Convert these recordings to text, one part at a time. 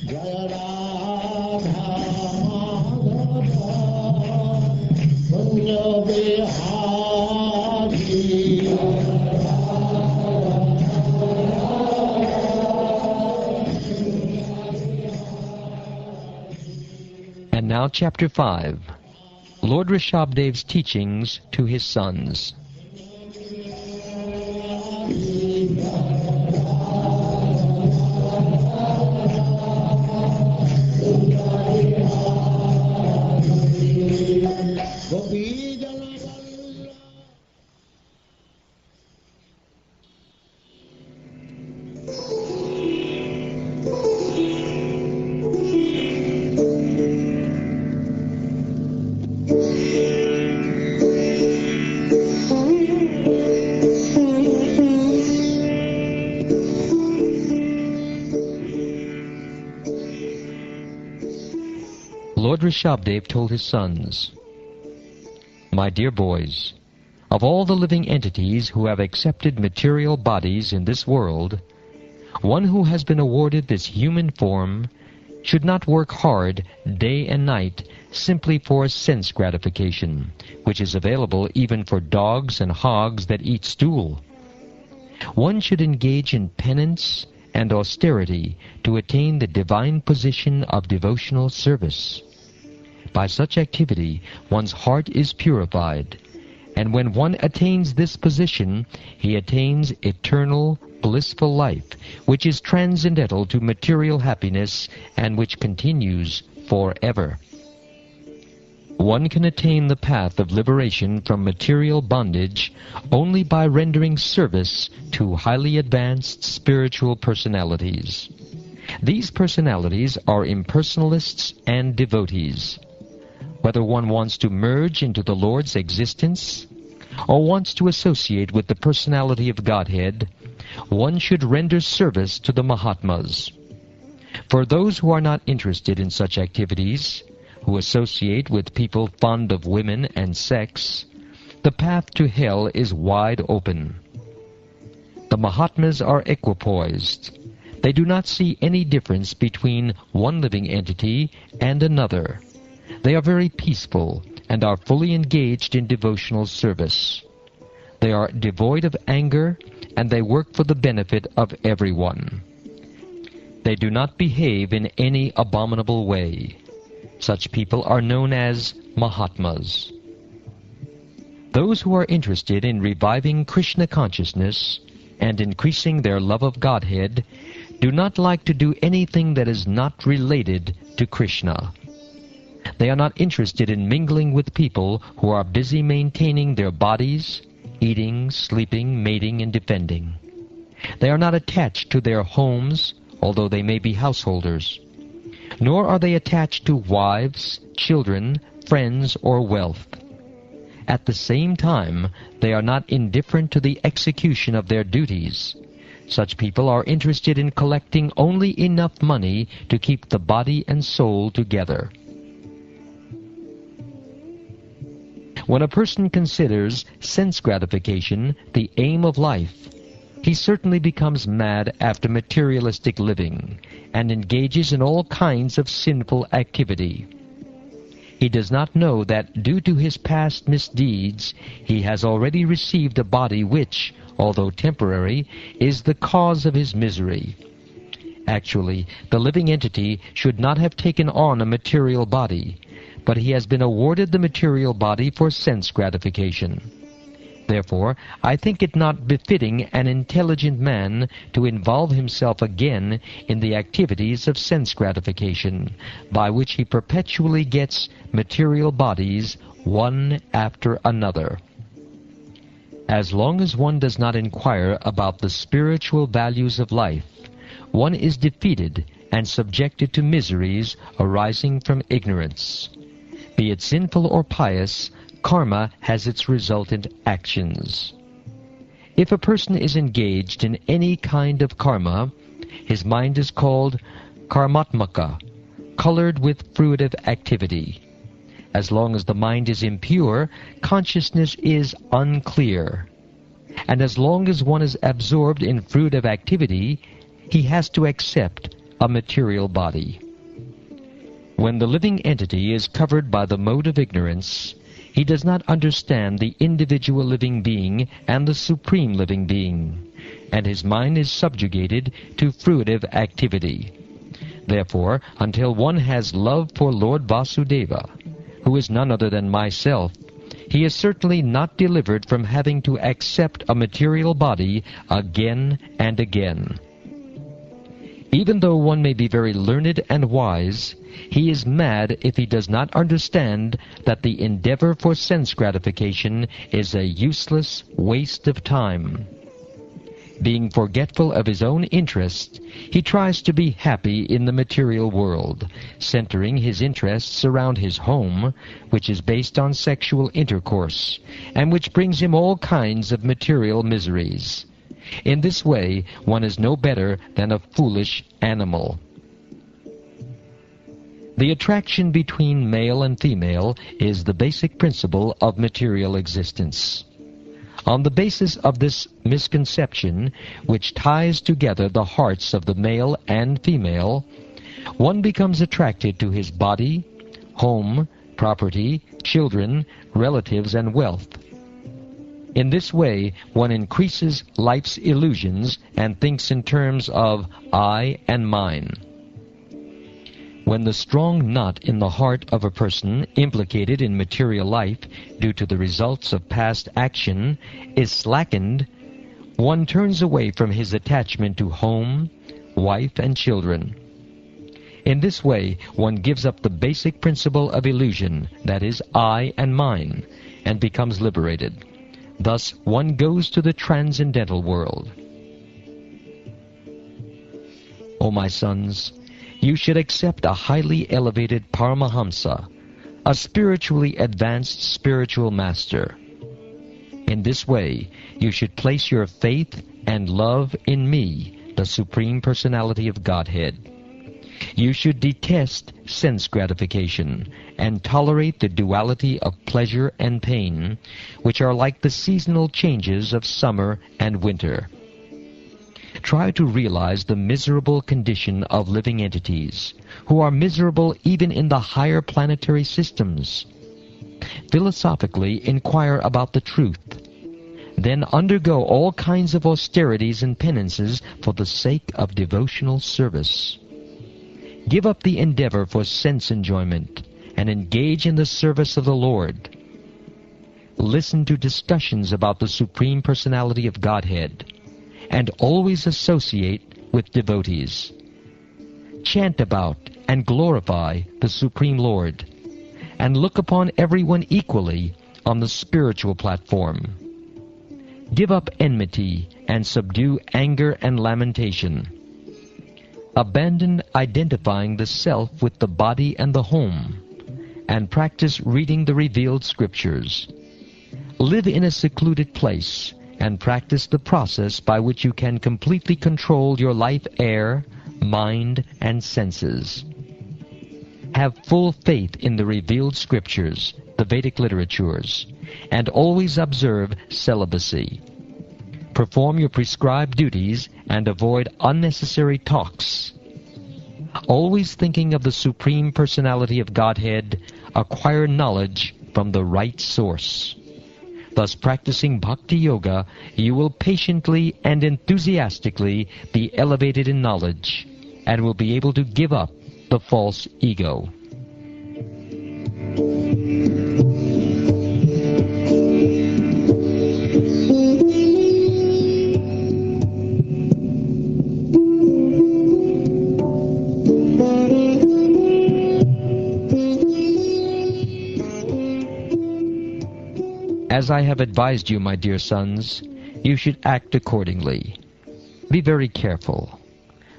And now Chapter 5, Lord Rsabhadeva's teachings to his sons. Lord Rsabhadeva told his sons, "My dear boys, of all the living entities who have accepted material bodies in this world, one who has been awarded this human form should not work hard day and night simply for sense gratification, which is available even for dogs and hogs that eat stool. One should engage in penance and austerity to attain the divine position of devotional service. By such activity, one's heart is purified, and when one attains this position, he attains eternal, blissful life, which is transcendental to material happiness and which continues forever. One can attain the path of liberation from material bondage only by rendering service to highly advanced spiritual personalities. These personalities are impersonalists and devotees. Whether one wants to merge into the Lord's existence or wants to associate with the personality of Godhead, one should render service to the Mahatmas. For those who are not interested in such activities, who associate with people fond of women and sex, the path to hell is wide open. The Mahatmas are equipoised. They do not see any difference between one living entity and another. They are very peaceful and are fully engaged in devotional service. They are devoid of anger and they work for the benefit of everyone. They do not behave in any abominable way. Such people are known as Mahatmas. Those who are interested in reviving Krishna consciousness and increasing their love of Godhead do not like to do anything that is not related to Krishna. They are not interested in mingling with people who are busy maintaining their bodies, eating, sleeping, mating, and defending. They are not attached to their homes, although they may be householders. Nor are they attached to wives, children, friends, or wealth. At the same time, they are not indifferent to the execution of their duties. Such people are interested in collecting only enough money to keep the body and soul together. When a person considers sense gratification the aim of life, he certainly becomes mad after materialistic living and engages in all kinds of sinful activity. He does not know that due to his past misdeeds, he has already received a body which, although temporary, is the cause of his misery. Actually, the living entity should not have taken on a material body, but he has been awarded the material body for sense gratification. Therefore, I think it not befitting an intelligent man to involve himself again in the activities of sense gratification, by which he perpetually gets material bodies one after another. As long as one does not inquire about the spiritual values of life, one is defeated and subjected to miseries arising from ignorance. Be it sinful or pious, karma has its resultant actions. If a person is engaged in any kind of karma, his mind is called karmatmaka, colored with fruitive activity. As long as the mind is impure, consciousness is unclear. And as long as one is absorbed in fruitive activity, he has to accept a material body. When the living entity is covered by the mode of ignorance, he does not understand the individual living being and the supreme living being, and his mind is subjugated to fruitive activity. Therefore, until one has love for Lord Vasudeva, who is none other than myself, he is certainly not delivered from having to accept a material body again and again. Even though one may be very learned and wise, he is mad if he does not understand that the endeavor for sense gratification is a useless waste of time. Being forgetful of his own interests, he tries to be happy in the material world, centering his interests around his home, which is based on sexual intercourse, and which brings him all kinds of material miseries. In this way, one is no better than a foolish animal. The attraction between male and female is the basic principle of material existence. On the basis of this misconception, which ties together the hearts of the male and female, one becomes attracted to his body, home, property, children, relatives, and wealth. In this way, one increases life's illusions and thinks in terms of I and mine. When the strong knot in the heart of a person implicated in material life due to the results of past action is slackened, one turns away from his attachment to home, wife, and children. In this way, one gives up the basic principle of illusion, that is, I and mine, and becomes liberated. Thus, one goes to the transcendental world. O my sons, you should accept a highly elevated Paramahamsa, a spiritually advanced spiritual master. In this way, you should place your faith and love in me, the Supreme Personality of Godhead. You should detest sense gratification and tolerate the duality of pleasure and pain, which are like the seasonal changes of summer and winter. Try to realize the miserable condition of living entities, who are miserable even in the higher planetary systems. Philosophically inquire about the truth. Then undergo all kinds of austerities and penances for the sake of devotional service. Give up the endeavor for sense enjoyment and engage in the service of the Lord. Listen to discussions about the Supreme Personality of Godhead, and always associate with devotees. Chant about and glorify the Supreme Lord, and look upon everyone equally on the spiritual platform. Give up enmity and subdue anger and lamentation. Abandon identifying the self with the body and the home, and practice reading the revealed scriptures. Live in a secluded place and practice the process by which you can completely control your life air, mind, and senses. Have full faith in the revealed scriptures, the Vedic literatures, and always observe celibacy. Perform your prescribed duties and avoid unnecessary talks. Always thinking of the Supreme Personality of Godhead, acquire knowledge from the right source. Thus, practicing Bhakti Yoga, you will patiently and enthusiastically be elevated in knowledge, and will be able to give up the false ego. As I have advised you, my dear sons, you should act accordingly. Be very careful.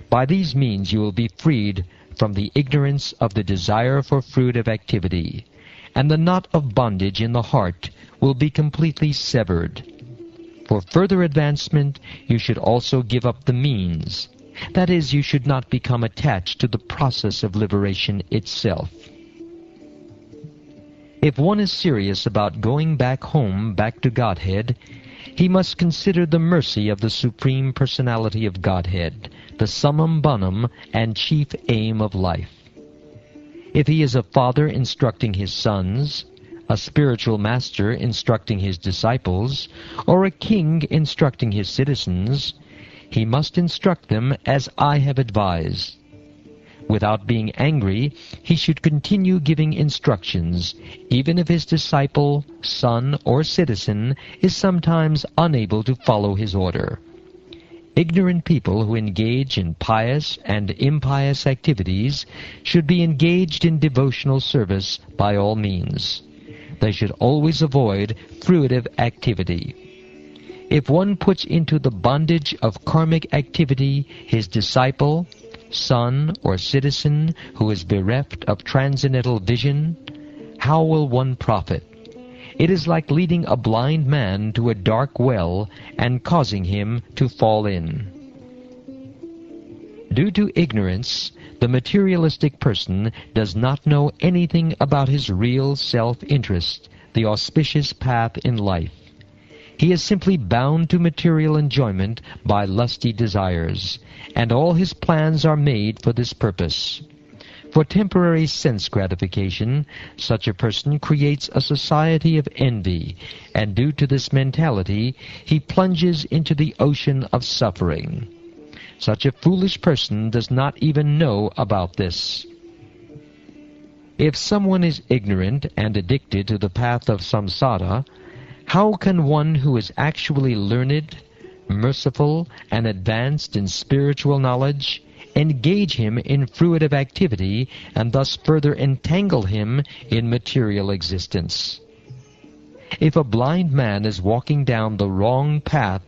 By these means you will be freed from the ignorance of the desire for fruitive activity, and the knot of bondage in the heart will be completely severed. For further advancement, you should also give up the means. That is, you should not become attached to the process of liberation itself. If one is serious about going back home, back to Godhead, He must consider the mercy of the Supreme Personality of Godhead, the summum bonum and chief aim of life. If he is a father instructing his sons, a spiritual master instructing his disciples, or a king instructing his citizens, he must instruct them as I have advised. Without being angry, he should continue giving instructions, even if his disciple, son, or citizen is sometimes unable to follow his order. Ignorant people who engage in pious and impious activities should be engaged in devotional service by all means. They should always avoid fruitive activity. If one puts into the bondage of karmic activity his disciple, son, or citizen who is bereft of transcendental vision, how will one profit? It is like leading a blind man to a dark well and causing him to fall in. Due to ignorance, the materialistic person does not know anything about his real self-interest, the auspicious path in life. He is simply bound to material enjoyment by lusty desires, and all his plans are made for this purpose. For temporary sense gratification, such a person creates a society of envy, and due to this mentality, he plunges into the ocean of suffering. Such a foolish person does not even know about this. If someone is ignorant and addicted to the path of samsara, how can one who is actually learned, merciful, and advanced in spiritual knowledge engage him in fruitive activity and thus further entangle him in material existence? If a blind man is walking down the wrong path,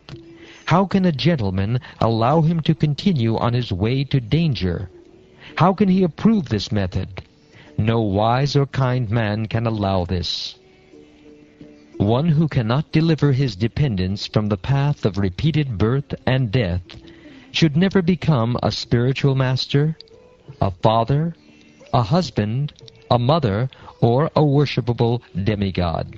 how can a gentleman allow him to continue on his way to danger? How can he approve this method? No wise or kind man can allow this. One who cannot deliver his dependents from the path of repeated birth and death should never become a spiritual master, a father, a husband, a mother, or a worshipable demigod.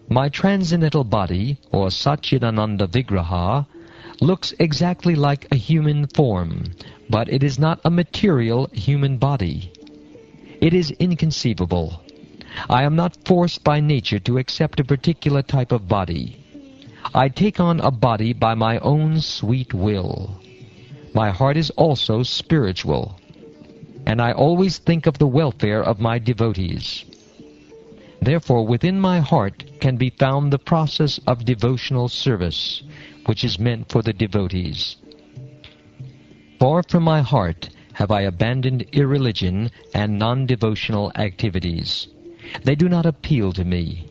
My transcendental body, or Satchidananda Vigraha, looks exactly like a human form, but it is not a material human body. It is inconceivable. I am not forced by nature to accept a particular type of body. I take on a body by my own sweet will. My heart is also spiritual, and I always think of the welfare of my devotees. Therefore, within my heart can be found the process of devotional service, which is meant for the devotees. Far from my heart have I abandoned irreligion and non-devotional activities. They do not appeal to me.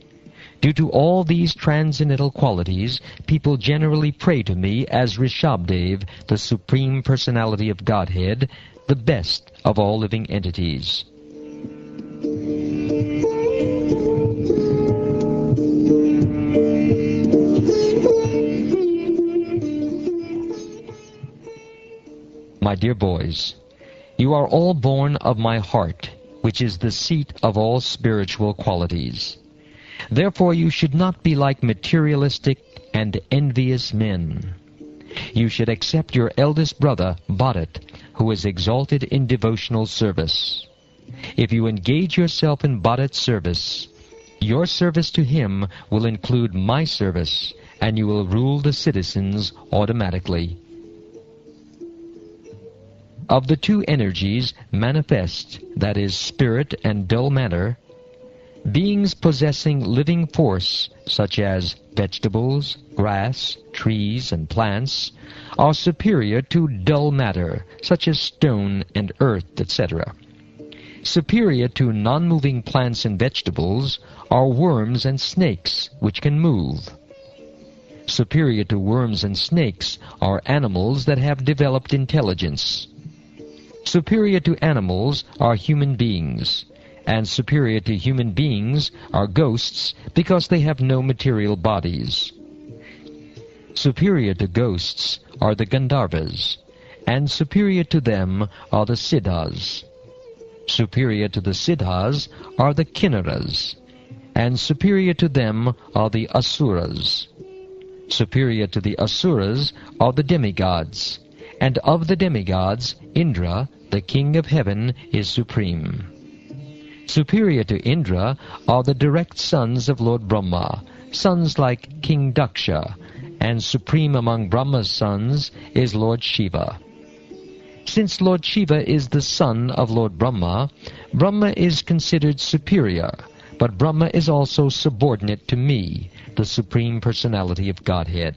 Due to all these transcendental qualities, people generally pray to me as Rsabhadeva, the Supreme Personality of Godhead, the best of all living entities. My dear boys, you are all born of my heart, which is the seat of all spiritual qualities. Therefore you should not be like materialistic and envious men. You should accept your eldest brother, Bharat, who is exalted in devotional service. If you engage yourself in Bharat's service, your service to him will include my service, and you will rule the citizens automatically. Of the two energies manifest, that is, spirit and dull matter, beings possessing living force, such as vegetables, grass, trees, and plants, are superior to dull matter, such as stone and earth, etc. Superior to non-moving plants and vegetables are worms and snakes, which can move. Superior to worms and snakes are animals that have developed intelligence. Superior to animals are human beings, and superior to human beings are ghosts because they have no material bodies. Superior to ghosts are the Gandharvas, and superior to them are the Siddhas. Superior to the Siddhas are the Kinnaras, and superior to them are the Asuras. Superior to the Asuras are the demigods, and of the demigods, Indra, the king of heaven, is supreme. Superior to Indra are the direct sons of Lord Brahma, sons like King Daksha, and supreme among Brahma's sons is Lord Shiva. Since Lord Shiva is the son of Lord Brahma, Brahma is considered superior, but Brahma is also subordinate to me, the Supreme Personality of Godhead.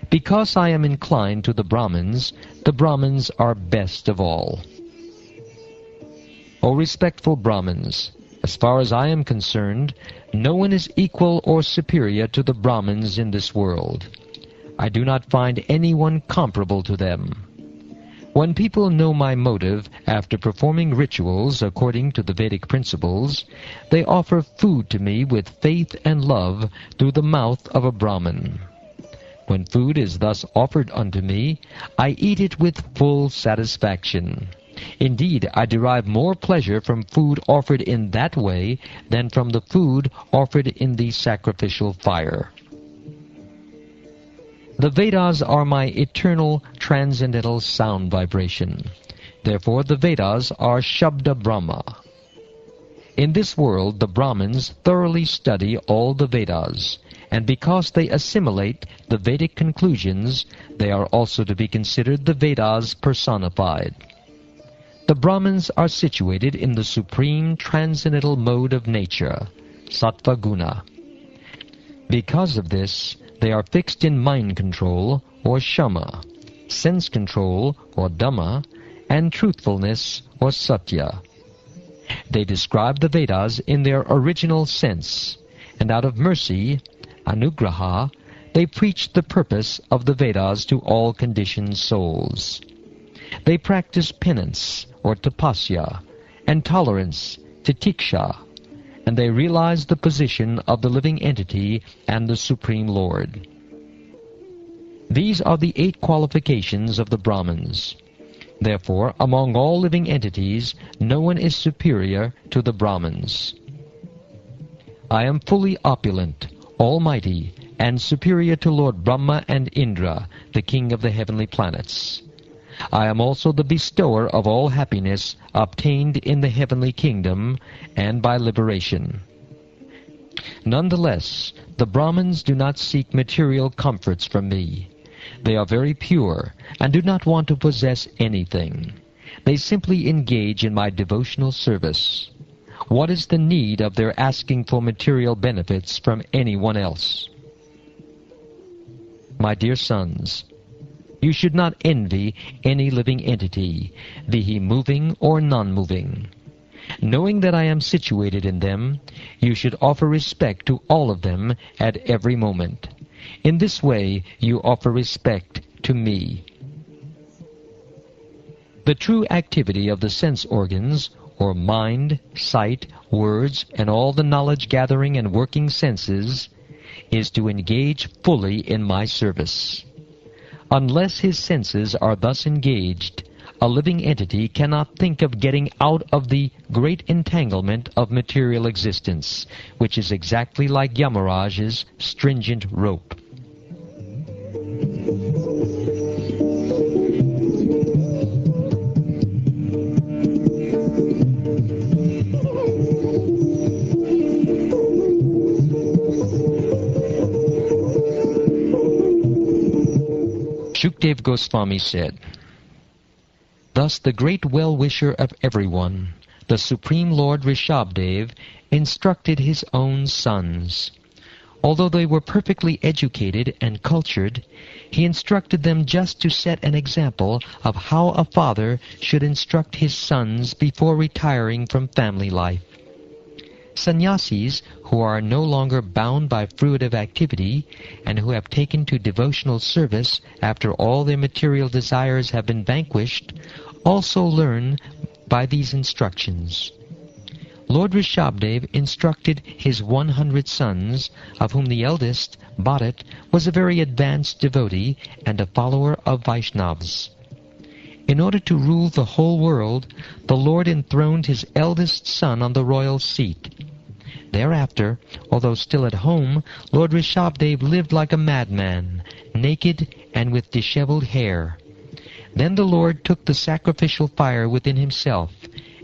Because I am inclined to the Brahmins are best of all. O respectful Brahmins, as far as I am concerned, no one is equal or superior to the Brahmins in this world. I do not find anyone comparable to them. When people know my motive after performing rituals according to the Vedic principles, they offer food to me with faith and love through the mouth of a Brahmin. When food is thus offered unto me, I eat it with full satisfaction. Indeed, I derive more pleasure from food offered in that way than from the food offered in the sacrificial fire. The Vedas are my eternal, transcendental sound vibration. Therefore the Vedas are Shabda Brahma. In this world the Brahmins thoroughly study all the Vedas, and because they assimilate the Vedic conclusions, they are also to be considered the Vedas personified. The Brahmins are situated in the supreme transcendental mode of nature, Sattva Guna. Because of this, they are fixed in mind control, or Shama, sense control, or Dhamma, and truthfulness, or Satya. They describe the Vedas in their original sense, and out of mercy, Anugraha, they preach the purpose of the Vedas to all conditioned souls. They practice penance, or tapasya, and tolerance, titiksha, and they realize the position of the living entity and the Supreme Lord. These are the 8 qualifications of the Brahmins. Therefore, among all living entities, no one is superior to the Brahmins. I am fully opulent, almighty, and superior to Lord Brahma and Indra, the king of the heavenly planets. I am also the bestower of all happiness obtained in the heavenly kingdom and by liberation. Nonetheless, the Brahmins do not seek material comforts from me. They are very pure and do not want to possess anything. They simply engage in my devotional service. What is the need of their asking for material benefits from anyone else? My dear sons, you should not envy any living entity, be he moving or non-moving. Knowing that I am situated in them, you should offer respect to all of them at every moment. In this way, you offer respect to me. The true activity of the sense organs, or mind, sight, words, and all the knowledge-gathering and working senses, is to engage fully in my service. Unless his senses are thus engaged, a living entity cannot think of getting out of the great entanglement of material existence, which is exactly like Yamaraj's stringent rope. Shukdev Goswami said, "Thus the great well-wisher of everyone, the Supreme Lord Rsabhadeva, instructed his own sons. Although they were perfectly educated and cultured, he instructed them just to set an example of how a father should instruct his sons before retiring from family life. Sannyasis, who are no longer bound by fruitive activity and who have taken to devotional service after all their material desires have been vanquished, also learn by these instructions. Lord Rsabhadeva instructed his 100 sons, of whom the eldest, Bharat, was a very advanced devotee and a follower of Vaishnavas. In order to rule the whole world, the Lord enthroned his eldest son on the royal seat. Thereafter, although still at home, Lord Rishabhadeva lived like a madman, naked and with disheveled hair. Then the Lord took the sacrificial fire within himself,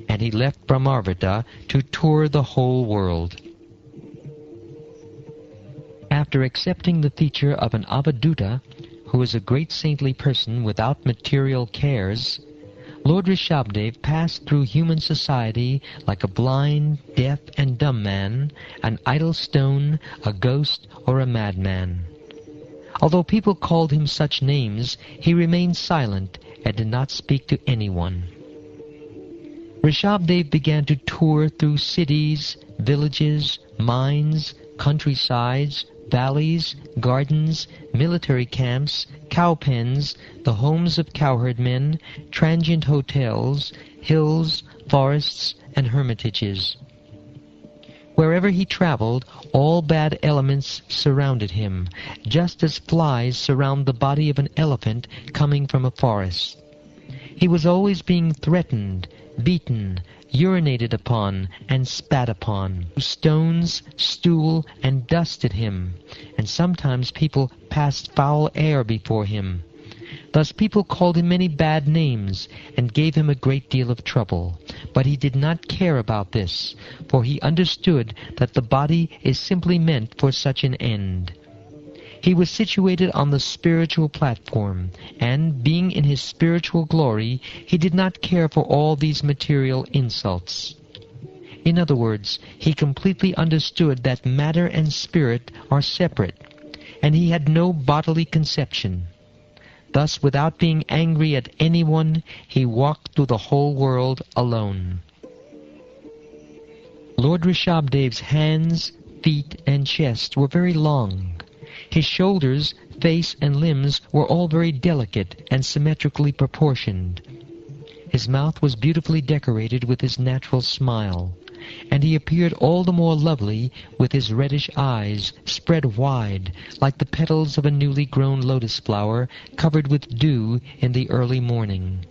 and he left Brahmarvata to tour the whole world. After accepting the feature of an Avadhuta, who is a great saintly person without material cares, Lord Rishabhadeva passed through human society like a blind, deaf, and dumb man, an idle stone, a ghost, or a madman. Although people called him such names, he remained silent and did not speak to anyone. Rishabhadeva began to tour through cities, villages, mines, countrysides, valleys, gardens, military camps, cow pens, the homes of cowherdmen, transient hotels, hills, forests, and hermitages. Wherever he traveled, all bad elements surrounded him, just as flies surround the body of an elephant coming from a forest. He was always being threatened, beaten, urinated upon, and spat upon. Stones, stool, and dust at him, and sometimes people passed foul air before him. Thus people called him many bad names, and gave him a great deal of trouble. But he did not care about this, for he understood that the body is simply meant for such an end. He was situated on the spiritual platform, and, being in his spiritual glory, he did not care for all these material insults. In other words, he completely understood that matter and spirit are separate, and he had no bodily conception. Thus, without being angry at anyone, he walked through the whole world alone. Lord Rishabhadeva's hands, feet, and chest were very long. His shoulders, face, and limbs were all very delicate and symmetrically proportioned. His mouth was beautifully decorated with his natural smile, and he appeared all the more lovely with his reddish eyes spread wide, like the petals of a newly grown lotus flower covered with dew in the early morning.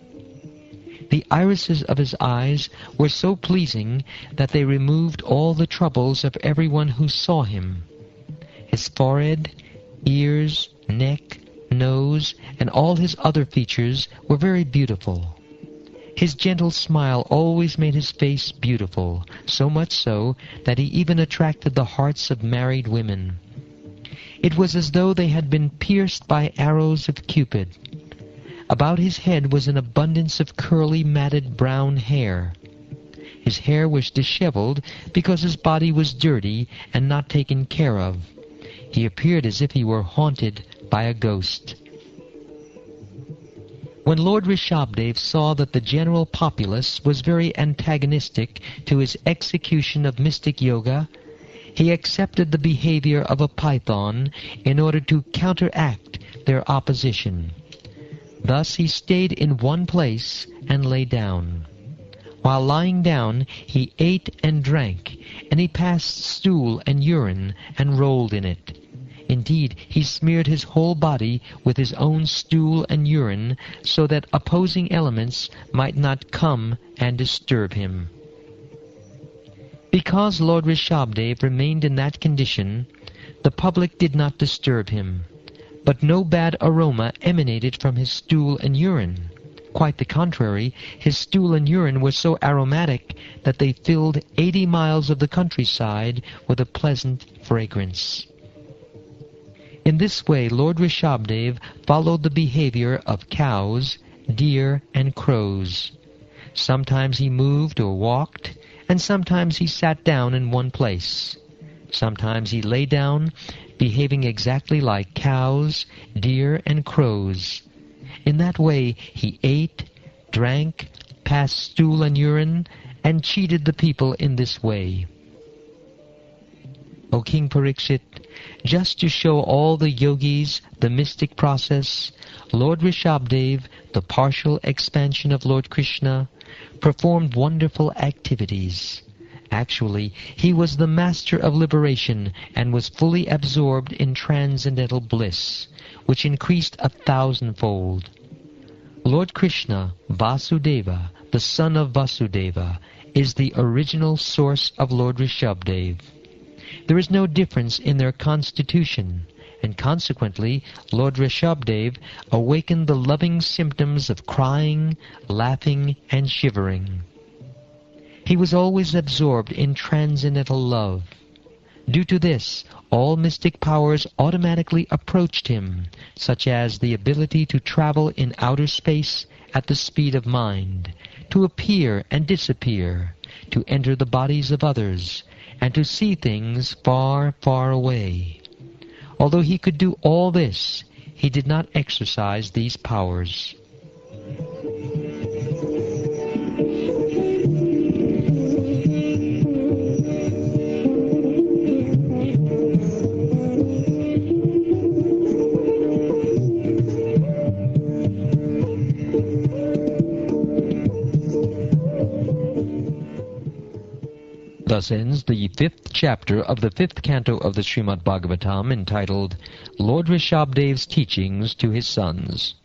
The irises of his eyes were so pleasing that they removed all the troubles of everyone who saw him. His forehead, ears, neck, nose, and all his other features were very beautiful. His gentle smile always made his face beautiful, so much so that he even attracted the hearts of married women. It was as though they had been pierced by arrows of Cupid. About his head was an abundance of curly, matted brown hair. His hair was disheveled because his body was dirty and not taken care of. He appeared as if he were haunted by a ghost. When Lord Rishabhadeva saw that the general populace was very antagonistic to his execution of mystic yoga, he accepted the behavior of a python in order to counteract their opposition. Thus he stayed in one place and lay down. While lying down, he ate and drank, and he passed stool and urine and rolled in it. Indeed, he smeared his whole body with his own stool and urine so that opposing elements might not come and disturb him. Because Lord Rishabhadeva remained in that condition, the public did not disturb him, but no bad aroma emanated from his stool and urine. Quite the contrary, his stool and urine were so aromatic that they filled 80 miles of the countryside with a pleasant fragrance. In this way, Lord Rishabhadeva followed the behavior of cows, deer, and crows. Sometimes he moved or walked, and sometimes he sat down in one place. Sometimes he lay down, behaving exactly like cows, deer, and crows. In that way, he ate, drank, passed stool and urine, and cheated the people in this way. O King Parikshit, just to show all the yogis the mystic process, Lord Rishabhadeva, the partial expansion of Lord Krishna, performed wonderful activities. Actually, he was the master of liberation and was fully absorbed in transcendental bliss, which increased 1,000-fold. Lord Krishna, Vasudeva, the son of Vasudeva, is the original source of Lord Rishabhadeva. There is no difference in their constitution, and consequently Lord Rsabhadeva awakened the loving symptoms of crying, laughing, and shivering. He was always absorbed in transcendental love. Due to this, all mystic powers automatically approached him, such as the ability to travel in outer space at the speed of mind, to appear and disappear, to enter the bodies of others, and to see things far, far away. Although he could do all this, he did not exercise these powers. Thus ends the 5th chapter of the 5th canto of the Śrīmad-Bhāgavatam, entitled Lord Rsabhadeva's Teachings to His Sons.